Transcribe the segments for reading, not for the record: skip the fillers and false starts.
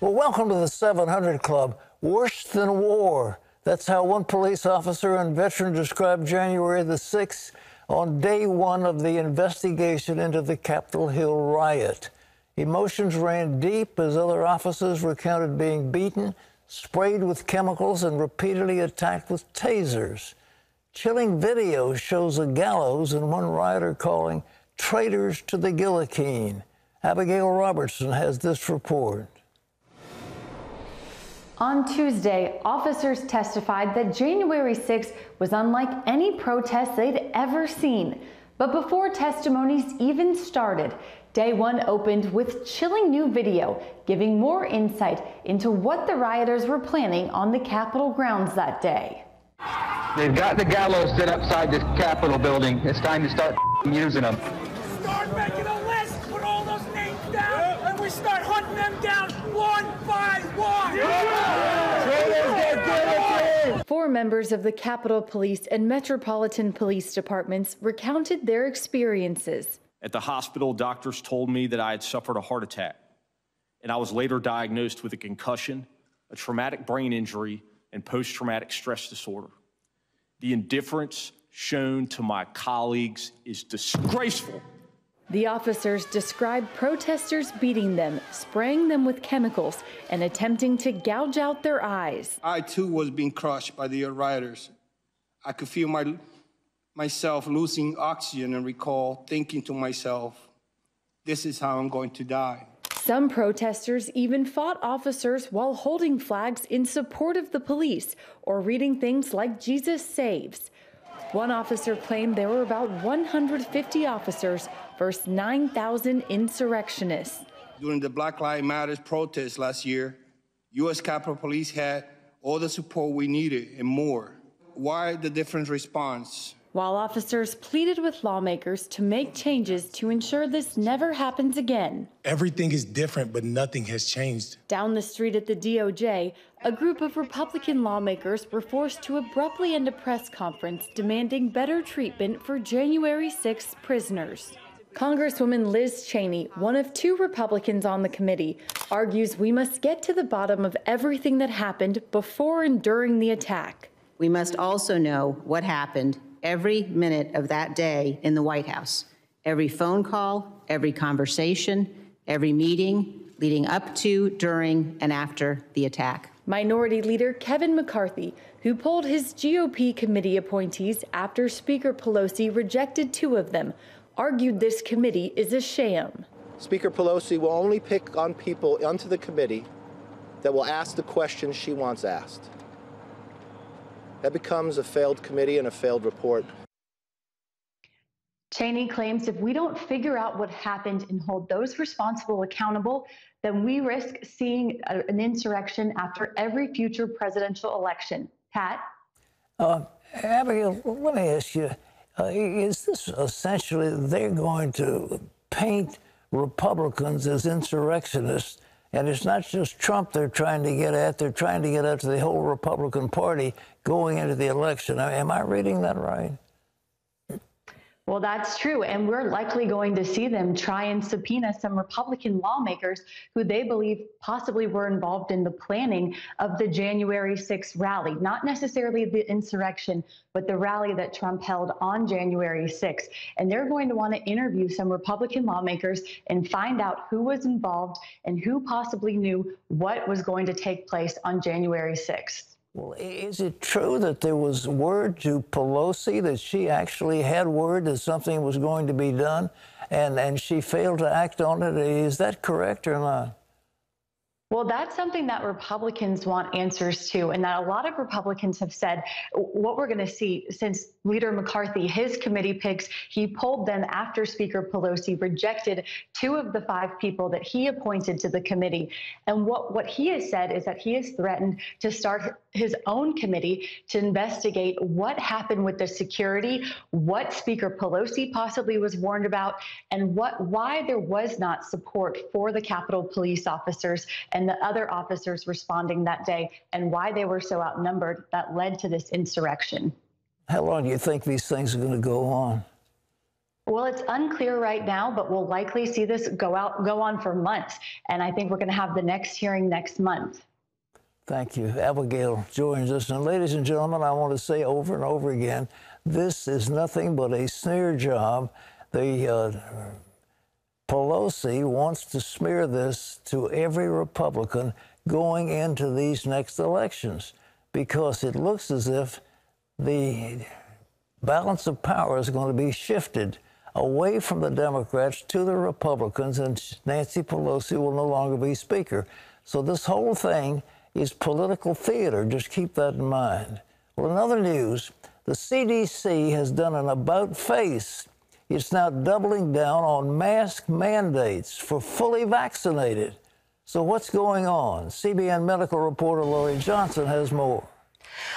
Well, welcome to the 700 Club. Worse than war. That's how one police officer and veteran described January the 6th on day one of the investigation into the Capitol Hill riot. Emotions ran deep as other officers recounted being beaten, sprayed with chemicals, and repeatedly attacked with tasers. Chilling video shows a gallows and one rioter calling traitors to the guillotine. Abigail Robertson has this report. On Tuesday, officers testified that January 6th was unlike any protest they'd ever seen. But before testimonies even started, day one opened with chilling new video, giving more insight into what the rioters were planning on the Capitol grounds that day. They've got the gallows set outside this Capitol building. It's time to start using them. Start making a list, put all those names down, and we start hunting them down one by one. Four members of the Capitol Police and Metropolitan Police Departments recounted their experiences. At the hospital, doctors told me that I had suffered a heart attack, and I was later diagnosed with a concussion, a traumatic brain injury, and post-traumatic stress disorder. The indifference shown to my colleagues is disgraceful. The officers described protesters beating them, spraying them with chemicals, and attempting to gouge out their eyes. I, too, was being crushed by the rioters. I could feel myself losing oxygen and recall thinking to myself, this is how I'm going to die. Some protesters even fought officers while holding flags in support of the police or reading things like Jesus Saves. One officer claimed there were about 150 officers versus 9,000 insurrectionists. During the Black Lives Matter protest last year, U.S. Capitol Police had all the support we needed and more. Why the different response? While officers pleaded with lawmakers to make changes to ensure this never happens again. Everything is different, but nothing has changed. Down the street at the DOJ, a group of Republican lawmakers were forced to abruptly end a press conference demanding better treatment for January 6th prisoners. Congresswoman Liz Cheney, one of two Republicans on the committee, argues we must get to the bottom of everything that happened before and during the attack. We must also know what happened every minute of that day in the White House. Every phone call, every conversation, every meeting leading up to, during, and after the attack. Minority Leader Kevin McCarthy, who polled his GOP committee appointees after Speaker Pelosi rejected two of them, argued this committee is a sham. Speaker Pelosi will only pick on people onto the committee that will ask the questions she wants asked. That becomes a failed committee and a failed report. Cheney claims if we don't figure out what happened and hold those responsible accountable, then we risk seeing an insurrection after every future presidential election. Pat? Abigail, let me ask you, is this essentially they're going to paint Republicans as insurrectionists? And it's not just Trump they're trying to get at. They're trying to get at the whole Republican Party going into the election. Am I reading that right? Well, that's true. And we're likely going to see them try and subpoena some Republican lawmakers who they believe possibly were involved in the planning of the January 6th rally. Not necessarily the insurrection, but the rally that Trump held on January 6th. And they're going to want to interview some Republican lawmakers and find out who was involved and who possibly knew what was going to take place on January 6th. Well, is it true that there was word to Pelosi that she actually had word that something was going to be done and she failed to act on it? Is that correct or not? Well, that's something that Republicans want answers to, and that a lot of Republicans have said what we're going to see since Leader McCarthy, his committee picks, he polled them after Speaker Pelosi rejected two of the five people that he appointed to the committee. And what he has said is that he has threatened to start his own committee to investigate what happened with the security, what Speaker Pelosi possibly was warned about, and why there was not support for the Capitol Police officers and the other officers responding that day, and why they were so outnumbered that led to this insurrection. How long do you think these things are going to go on? Well, it's unclear right now, but we'll likely see this go on for months. And I think we're going to have the next hearing next month. Thank you. Abigail joins us. And ladies and gentlemen, I want to say over and over again, this is nothing but a smear job. The Pelosi wants to smear this to every Republican going into these next elections, because it looks as if the balance of power is going to be shifted away from the Democrats to the Republicans, and Nancy Pelosi will no longer be Speaker. So this whole thing is political theater. Just keep that in mind. Well, in other news, the CDC has done an about-face. It's now doubling down on mask mandates for fully vaccinated. So what's going on? CBN medical reporter Lori Johnson has more.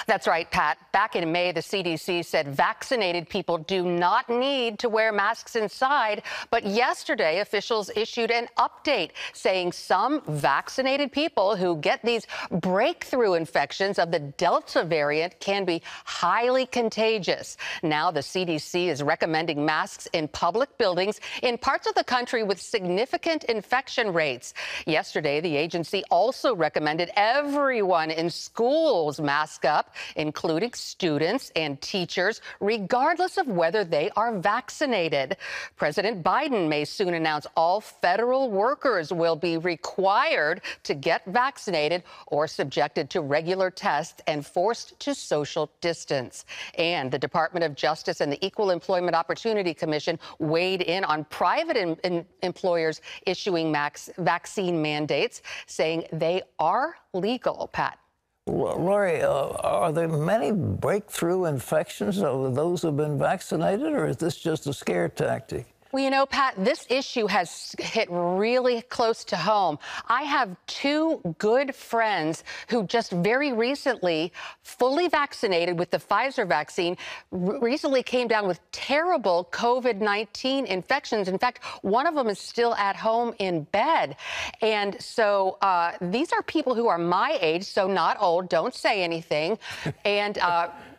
That's right, Pat. Back in May, the CDC said vaccinated people do not need to wear masks inside. But yesterday, officials issued an update saying some vaccinated people who get these breakthrough infections of the Delta variant can be highly contagious. Now, the CDC is recommending masks in public buildings in parts of the country with significant infection rates. Yesterday, the agency also recommended everyone in schools mask up, including students and teachers, regardless of whether they are vaccinated. President Biden may soon announce all federal workers will be required to get vaccinated or subjected to regular tests and forced to social distance. And the Department of Justice and the Equal Employment Opportunity Commission weighed in on private employers issuing vaccine mandates, saying they are legal, Pat. Lori, are there many breakthrough infections of those who have been vaccinated, or is this just a scare tactic? Well, you know, Pat, this issue has hit really close to home. I have two good friends who just very recently, fully vaccinated with the Pfizer vaccine, recently came down with terrible COVID-19 infections. In fact, one of them is still at home in bed. And so these are people who are my age, so not old, don't say anything. And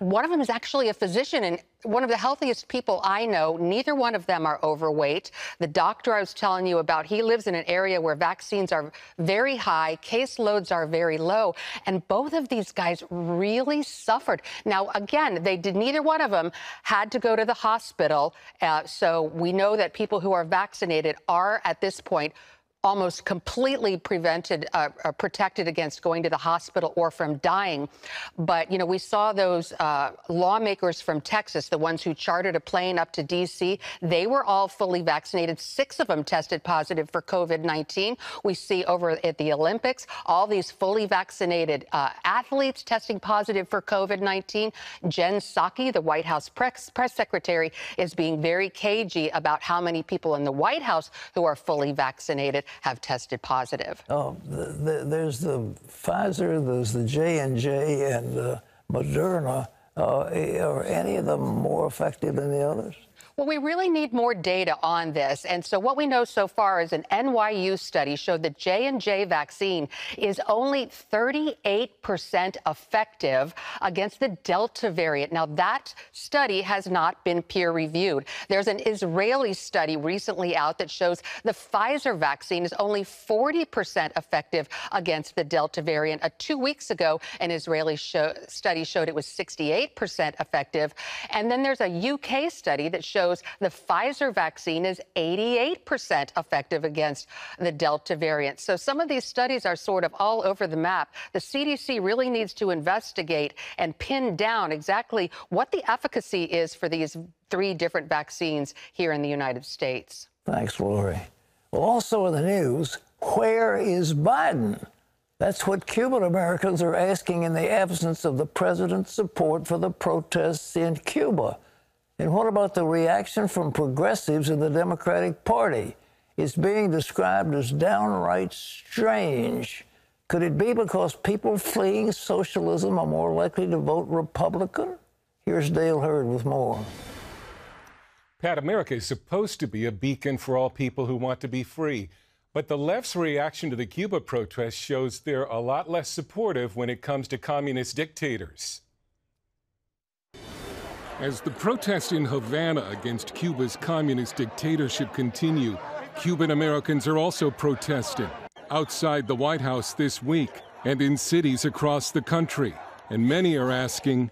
one of them is actually a physician and one of the healthiest people I know. Neither one of them are overweight. The doctor I was telling you about, he lives in an area where vaccines are very high, caseloads are very low, and both of these guys really suffered. Now, again, neither one of them had to go to the hospital, so we know that people who are vaccinated are, at this point, almost completely protected against going to the hospital or from dying. But, you know, we saw those lawmakers from Texas, the ones who chartered a plane up to D.C., they were all fully vaccinated. 6 of them tested positive for COVID-19. We see over at the Olympics, all these fully vaccinated athletes testing positive for COVID-19. Jen Psaki, the White House press secretary, is being very cagey about how many people in the White House who are fully vaccinated have tested positive. Oh, there's the Pfizer, there's the J&J, and Moderna. Are any of them more effective than the others? Well, we really need more data on this. And so what we know so far is an NYU study showed that J&J vaccine is only 38% effective against the Delta variant. Now, that study has not been peer-reviewed. There's an Israeli study recently out that shows the Pfizer vaccine is only 40% effective against the Delta variant. 2 weeks ago, an Israeli study showed it was 68% effective. And then there's a UK study that shows the Pfizer vaccine is 88% effective against the Delta variant. So some of these studies are sort of all over the map. The CDC really needs to investigate and pin down exactly what the efficacy is for these 3 different vaccines here in the United States. Thanks, Lori. Well, also in the news, where is Biden? That's what Cuban Americans are asking in the absence of the president's support for the protests in Cuba. And what about the reaction from progressives in the Democratic Party? It's being described as downright strange. Could it be because people fleeing socialism are more likely to vote Republican? Here's Dale Hurd with more. Pat, America is supposed to be a beacon for all people who want to be free. But the left's reaction to the Cuba protests shows they're a lot less supportive when it comes to communist dictators. As the protests in Havana against Cuba's communist dictatorship continue, Cuban Americans are also protesting outside the White House this week and in cities across the country. And many are asking,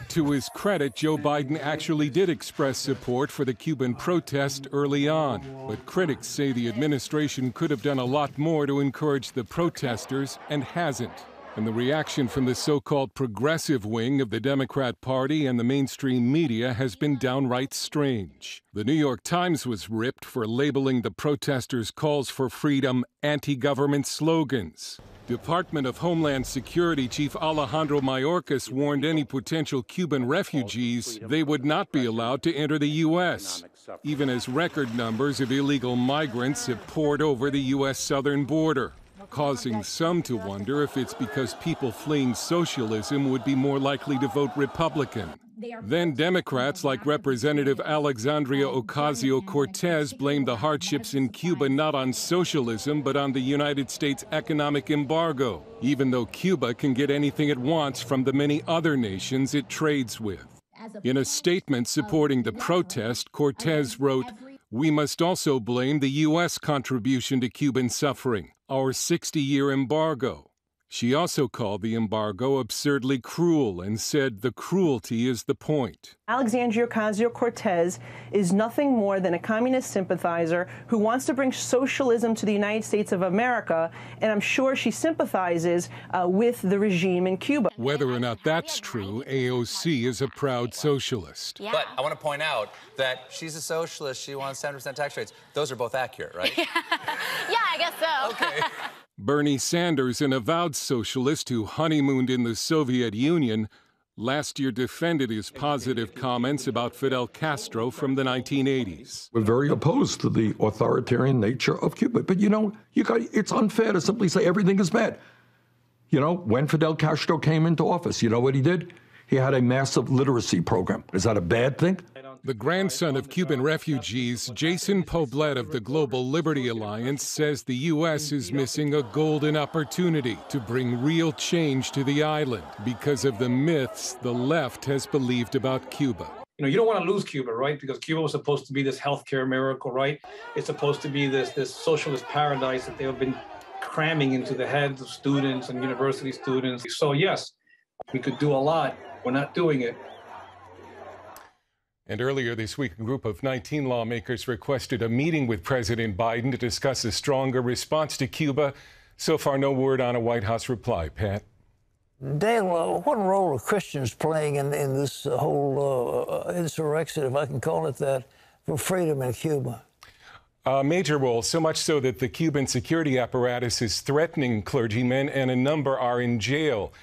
to his credit, Joe Biden actually did express support for the Cuban protest early on. But critics say the administration could have done a lot more to encourage the protesters and hasn't. And the reaction from the so-called progressive wing of the Democrat Party and the mainstream media has been downright strange. The New York Times was ripped for labeling the protesters' calls for freedom anti-government slogans. Department of Homeland Security Chief Alejandro Mayorkas warned any potential Cuban refugees they would not be allowed to enter the U.S., even as record numbers of illegal migrants have poured over the U.S. southern border, causing some to wonder if it's because people fleeing socialism would be more likely to vote Republican. Then Democrats like Representative Alexandria Ocasio-Cortez blamed the hardships in Cuba not on socialism but on the United States economic embargo, even though Cuba can get anything it wants from the many other nations it trades with. In a statement supporting the protest, Cortez wrote, "We must also blame the U.S. contribution to Cuban suffering, our 60-year embargo." She also called the embargo absurdly cruel and said the cruelty is the point. Alexandria Ocasio-Cortez is nothing more than a communist sympathizer who wants to bring socialism to the United States of America, and I'm sure she sympathizes with the regime in Cuba. Whether or not that's true, AOC is a proud socialist. Yeah. But I want to point out that she's a socialist. She wants 7% tax rates. Those are both accurate, right? Yeah, I guess so. Okay. Bernie Sanders, an avowed socialist who honeymooned in the Soviet Union, last year defended his positive comments about Fidel Castro from the 1980s. We're very opposed to the authoritarian nature of Cuba. But, you know, it's unfair to simply say everything is bad. You know, when Fidel Castro came into office, you know what he did? He had a massive literacy program. Is that a bad thing? The grandson of Cuban refugees, Jason Poblet of the Global Liberty Alliance, says the U.S. is missing a golden opportunity to bring real change to the island because of the myths the left has believed about Cuba. You know, you don't want to lose Cuba, right? Because Cuba was supposed to be this healthcare miracle, right? It's supposed to be this socialist paradise that they have been cramming into the heads of students and university students. So yes, we could do a lot. We're not doing it. And earlier this week, a group of 19 lawmakers requested a meeting with President Biden to discuss a stronger response to Cuba. So far, no word on a White House reply. Pat? Dale, what role are Christians playing in this whole insurrection, if I can call it that, for freedom in Cuba? A major role, so much so that the Cuban security apparatus is threatening clergymen, and a number are in jail.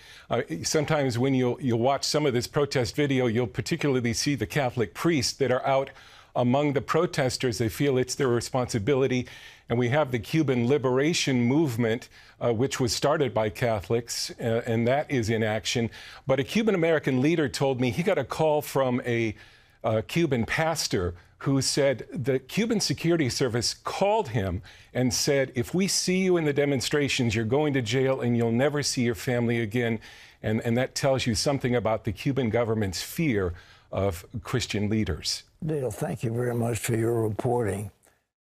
Sometimes when you'll watch some of this protest video, you'll particularly see the Catholic priests that are out among the protesters. They feel it's their responsibility. And we have the Cuban Liberation Movement, which was started by Catholics, and that is in action. But a Cuban-American leader told me he got a call from a Cuban pastor who said the Cuban Security Service called him and said, if we see you in the demonstrations, you're going to jail and you'll never see your family again. And that tells you something about the Cuban government's fear of Christian leaders. Dale, thank you very much for your reporting.